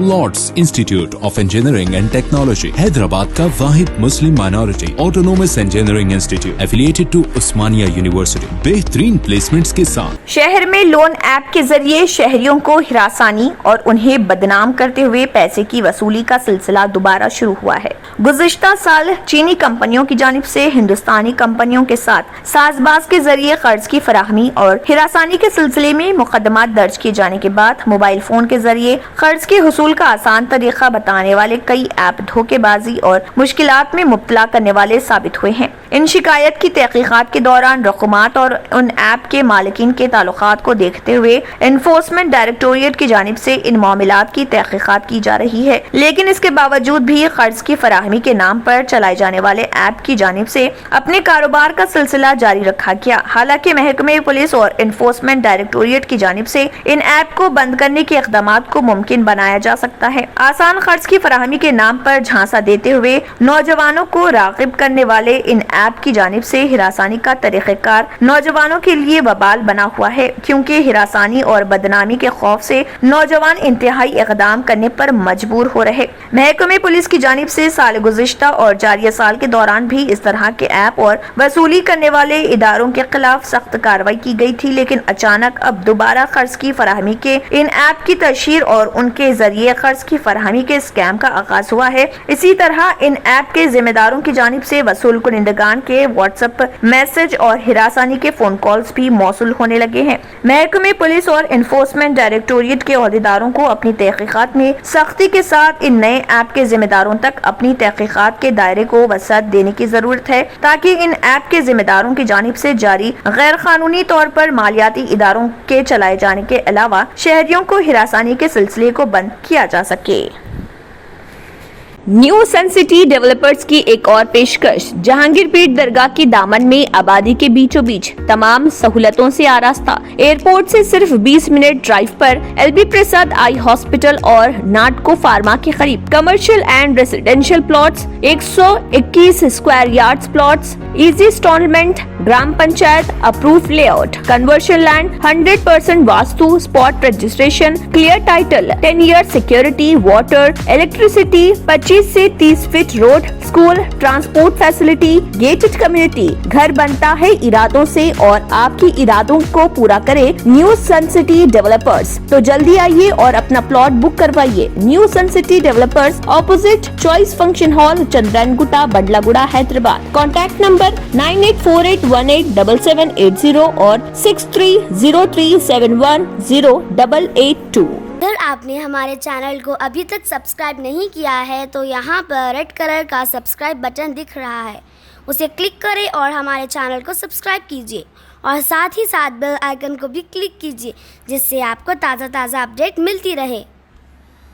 Lord's institute of engineering and technology Hyderabad का वाहिद मुस्लिम minority autonomous engineering institute affiliated to Osmania university बेहतरीन placements के साथ। शहर में लोन ऐप के जरिए शहरियों को हिरासानी और उन्हें बदनाम करते हुए पैसे की वसूली का सिलसिला दोबारा शुरू हुआ है। गुज़िश्ता साल चीनी कंपनियों की जानिब से हिंदुस्तानी कंपनियों के साथ साजबाज के जरिए कर्ज की फराहमी और हिरासानी के सिलसिले में मुकदमा दर्ज किए जाने के बाद मोबाइल फोन के जरिए कर्ज के हुसूल का आसान तरीका बताने वाले कई ऐप धोखेबाजी और मुश्किलात में मुब्तला करने वाले साबित हुए हैं। इन शिकायत की तहकीकात के दौरान रकूमात और उन ऐप के मालिकीन के ताल्लुकात को देखते हुए एनफोर्समेंट डायरेक्टोरेट की जानिब से इन मामलात की तहकीकात की जा रही है, लेकिन इसके बावजूद भी कर्ज की फराहमी के नाम पर चलाए जाने वाले ऐप की जानिब से अपने कारोबार का सिलसिला जारी रखा गया। हालांकि महकमे पुलिस और एनफोर्समेंट डायरेक्टोरेट की जानिब से इन ऐप को बंद करने के इक़दामात को मुमकिन बनाया जा सकता है। आसान कर्ज की फराहमी के नाम पर झांसा देते हुए नौजवानों को राग़िब करने वाले इन ऐप की जानिब से हिरासानी का तरीक़ेकार नौजवानों के लिए वबाल बना हुआ है, क्योंकि हिरासानी और बदनामी के खौफ से नौजवान इंतहाई इक़दाम करने पर मजबूर हो रहे। महकमे पुलिस की जानिब से साल गुज़िश्ता और जारिया साल के दौरान भी इस तरह के ऐप और वसूली करने वाले इदारों के खिलाफ सख्त कार्रवाई की गई थी, लेकिन अचानक अब दोबारा कर्ज की फराहमी के इन ऐप की तशहीर और उनके जरिए कर्ज की फराहमी के स्कैम का आगाज हुआ है। इसी तरह इन ऐप के जिम्मेदारों की जानिब से वसूल कुनिंदगान के व्हाट्सएप मैसेज और हिरासानी के फोन कॉल्स भी मौसूल होने लगे हैं। महकमे पुलिस और एनफोर्समेंट डायरेक्टोरेट के अहदेदारों को अपनी तहकीकात में सख्ती के साथ इन नए ऐप के जिम्मेदारों तक अपनी तहकीकात के दायरे को वसअत देने की जरूरत है, ताकि इन ऐप के जिम्मेदारों की जानिब से जारी गैर कानूनी तौर पर मालियाती इदारों के चलाए जाने के अलावा शहरियों को हिरासानी के सिलसिले को बंद किया जा सके। न्यू सन सिटी डेवलपर्स की एक और पेशकश जहांगीर पीर दरगाह की दामन में आबादी के बीचों बीच तमाम सहूलतों से आरास्ता, एयरपोर्ट से सिर्फ 20 मिनट ड्राइव पर LB प्रसाद आई हॉस्पिटल और नाटको फार्मा के करीब commercial and residential plots, 121 square yards plots, easy instalment, Gram Panchayat approve layout, conversion land, 100% vastu, spot registration, clear title, 10 year security, water, electricity, 25 से 30 feet road, school, transport facility, gated community. घर बनता है इरादों से और आपकी इरादों को पूरा करे न्यू सन सिटी डेवलपर्स। तो जल्दी आइए और अपना प्लॉट बुक करवाइए। New sun city developers, opposite choice function hall, Chandrayangutta, Bandlaguda, Hyderabad. Contact number 9848187780 और 6303710882। अगर आपने हमारे चैनल को अभी तक सब्सक्राइब नहीं किया है तो यहाँ पर रेड कलर का सब्सक्राइब बटन दिख रहा है, उसे क्लिक करें और हमारे चैनल को सब्सक्राइब कीजिए और साथ ही साथ बेल आइकन को भी क्लिक कीजिए, जिससे आपको ताज़ा अपडेट मिलती रहे।